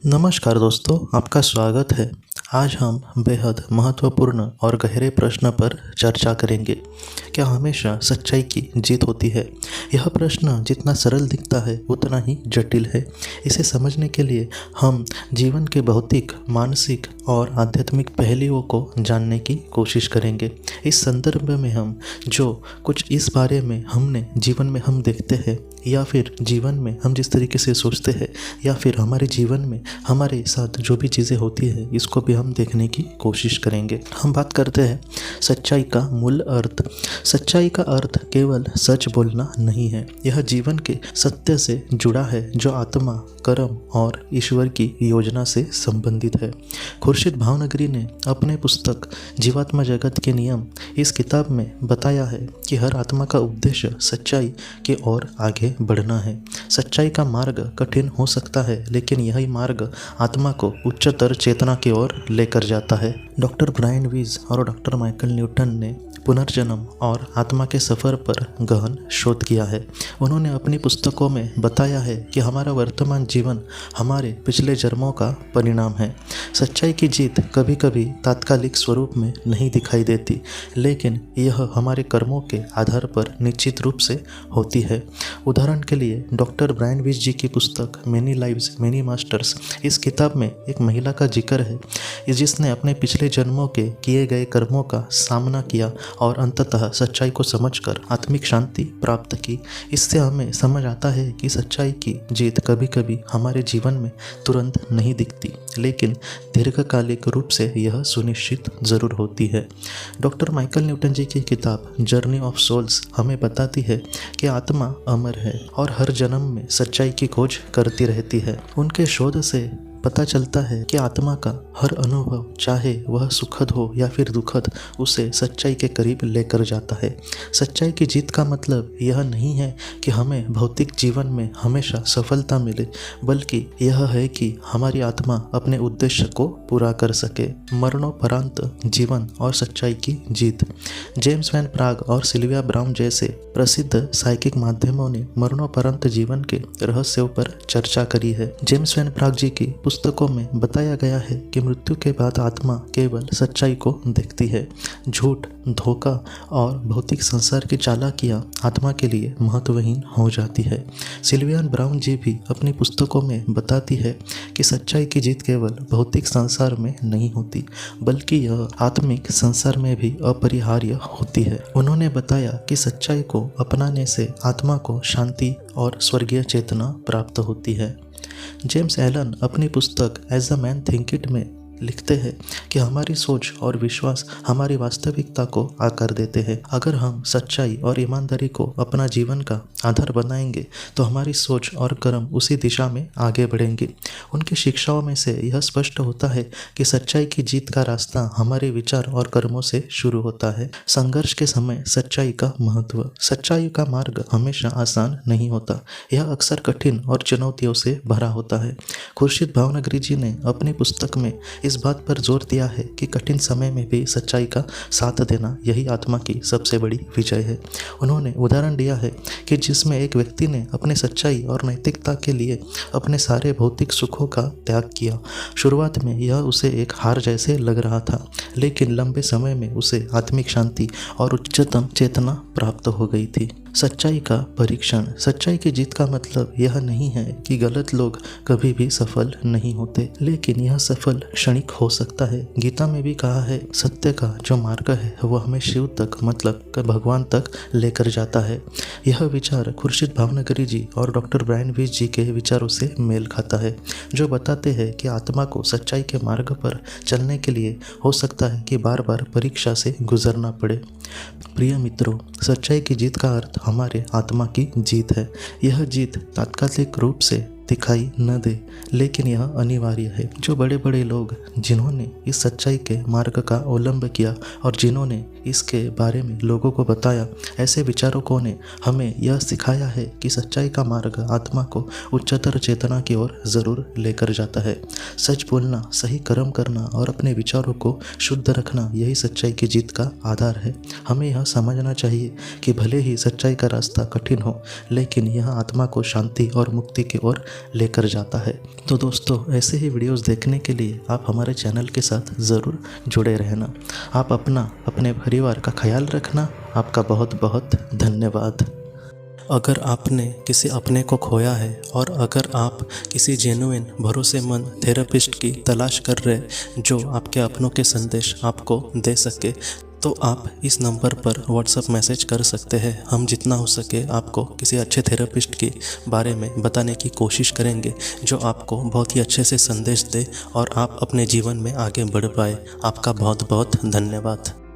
नमस्कार दोस्तों, आपका स्वागत है। आज हम बेहद महत्वपूर्ण और गहरे प्रश्न पर चर्चा करेंगे। क्या हमेशा सच्चाई की जीत होती है? यह प्रश्न जितना सरल दिखता है उतना ही जटिल है। इसे समझने के लिए हम जीवन के भौतिक, मानसिक और आध्यात्मिक पहलुओं को जानने की कोशिश करेंगे। इस संदर्भ में हम जो कुछ इस बारे में हमने जीवन में हम देखते हैं या फिर जीवन में हम जिस तरीके से सोचते हैं या फिर हमारे जीवन में हमारे साथ जो भी चीज़ें होती है इसको भी हम देखने की कोशिश करेंगे। हम बात करते हैं सच्चाई का मूल अर्थ। सच्चाई का अर्थ केवल सच बोलना नहीं है, यह जीवन के सत्य से जुड़ा है जो आत्मा, कर्म और ईश्वर की योजना से संबंधित है। खुर्शीद भावनगरी ने अपने पुस्तक जीवात्मा जगत के नियम इस किताब में बताया है कि हर आत्मा का उद्देश्य सच्चाई की ओर आगे बढ़ना है। सच्चाई का मार्ग कठिन हो सकता है, लेकिन यही मार्ग आत्मा को उच्चतर चेतना की ओर लेकर जाता है। डॉक्टर ब्रायन वीज और डॉक्टर माइकल न्यूटन ने पुनर्जन्म और आत्मा के सफ़र पर गहन शोध किया है। उन्होंने अपनी पुस्तकों में बताया है कि हमारा वर्तमान जीवन हमारे पिछले जन्मों का परिणाम है। सच्चाई की जीत कभी कभी तात्कालिक स्वरूप में नहीं दिखाई देती, लेकिन यह हमारे कर्मों के आधार पर निश्चित रूप से होती है। उदाहरण के लिए डॉक्टर ब्रायन वीज जी की पुस्तक मेनी लाइव्स मेनी मास्टर्स, इस किताब में एक महिला का जिक्र है जिसने अपने पिछले जन्मों के किए गए कर्मों का सामना किया और अंततः सच्चाई को समझकर आत्मिक शांति प्राप्त की। इससे हमें समझ आता है कि सच्चाई की जीत कभी कभी हमारे जीवन में तुरंत नहीं दिखती, लेकिन दीर्घकालिक रूप से यह सुनिश्चित जरूर होती है। डॉक्टर माइकल न्यूटन जी की किताब जर्नी ऑफ सोल्स हमें बताती है कि आत्मा अमर है और हर जन्म में सच्चाई की खोज करती रहती है। उनके शोध से पता चलता है कि आत्मा का हर अनुभव, चाहे वह सुखद हो या फिर दुखद, उसे सच्चाई के करीब लेकर जाता है। सच्चाई की जीत का मतलब यह नहीं है कि हमें भौतिक जीवन में हमेशा सफलता मिले, बल्कि यह है कि हमारी आत्मा अपने उद्देश्य को पूरा कर सके। मरणोपरांत जीवन और सच्चाई की जीत। जेम्स वैन प्राग और सिल्विया ब्राउन जैसे प्रसिद्ध साइकिक माध्यमों ने मरणोपरांत जीवन के रहस्यों पर चर्चा करी है। जेम्स वैन प्राग जी की पुस्तकों में बताया गया है कि मृत्यु के बाद आत्मा केवल सच्चाई को देखती है। झूठ, धोखा और भौतिक संसार की चालाकियाँ आत्मा के लिए महत्वहीन हो जाती है। सिल्विया ब्राउन जी भी अपनी पुस्तकों में बताती है कि सच्चाई की जीत केवल भौतिक संसार में नहीं होती, बल्कि यह आत्मिक संसार में भी अपरिहार्य होती है। उन्होंने बताया कि सच्चाई को अपनाने से आत्मा को शांति और स्वर्गीय चेतना प्राप्त होती है। जेम्स एलन अपनी पुस्तक as a man think it में लिखते हैं कि हमारी सोच और विश्वास हमारी वास्तविकता को आकार देते हैं। अगर हम सच्चाई और ईमानदारी को अपना जीवन का आधार बनाएंगे तो हमारी सोच और कर्म उसी दिशा में आगे बढ़ेंगे। उनकी शिक्षाओं में से यह स्पष्ट होता है कि सच्चाई की जीत का रास्ता हमारे विचार और कर्मों से शुरू होता है। संघर्ष के समय सच्चाई का महत्व। सच्चाई का मार्ग हमेशा आसान नहीं होता, यह अक्सर कठिन और चुनौतियों से भरा होता है। खुर्शीद भावनगरी जी ने अपनी पुस्तक में इस बात पर जोर दिया है कि कठिन समय में भी सच्चाई का साथ देना यही आत्मा की सबसे बड़ी विजय है। उन्होंने उदाहरण दिया है कि जिसमें एक व्यक्ति ने अपने सच्चाई और नैतिकता के लिए अपने सारे भौतिक सुखों का त्याग किया। शुरुआत में यह उसे एक हार जैसे लग रहा था, लेकिन लंबे समय में उसे आत्मिक शांति और उच्चतम चेतना प्राप्त हो गई थी। सच्चाई का परीक्षण। सच्चाई की जीत का मतलब यह नहीं है कि गलत लोग कभी भी सफल नहीं होते, लेकिन यह सफल क्षणिक हो सकता है। गीता में भी कहा है, सत्य का जो मार्ग है वह हमें शिव तक, मतलब भगवान तक लेकर जाता है। यह विचार खुर्शीद भावनगरी जी और डॉक्टर ब्रायन वीज जी के विचारों से मेल खाता है, जो बताते हैं कि आत्मा को सच्चाई के मार्ग पर चलने के लिए हो सकता है कि बार बार परीक्षा से गुजरना पड़े। प्रिय मित्रों, सच्चाई की जीत का अर्थ हमारे आत्मा की जीत है। यह जीत तात्कालिक रूप से दिखाई न दे, लेकिन यह अनिवार्य है। जो बड़े बड़े लोग जिन्होंने इस सच्चाई के मार्ग का अवलंब किया और जिन्होंने इसके बारे में लोगों को बताया, ऐसे विचारकों ने हमें यह सिखाया है कि सच्चाई का मार्ग आत्मा को उच्चतर चेतना की ओर जरूर लेकर जाता है। सच बोलना, सही कर्म करना और अपने विचारों को शुद्ध रखना, यही सच्चाई की जीत का आधार है। हमें यह समझना चाहिए कि भले ही सच्चाई का रास्ता कठिन हो, लेकिन यह आत्मा को शांति और मुक्ति की ओर लेकर जाता है। तो दोस्तों, ऐसे ही वीडियोस देखने के लिए आप हमारे चैनल के साथ ज़रूर जुड़े रहना। आप अपना, अपने परिवार का ख्याल रखना। आपका बहुत बहुत धन्यवाद। अगर आपने किसी अपने को खोया है और अगर आप किसी जेन्युइन भरोसेमंद थेरेपिस्ट की तलाश कर रहे जो आपके अपनों के संदेश आपको दे सके, तो आप इस नंबर पर व्हाट्सएप मैसेज कर सकते हैं। हम जितना हो सके आपको किसी अच्छे थेरेपिस्ट के बारे में बताने की कोशिश करेंगे जो आपको बहुत ही अच्छे से संदेश दे और आप अपने जीवन में आगे बढ़ पाए। आपका बहुत बहुत धन्यवाद।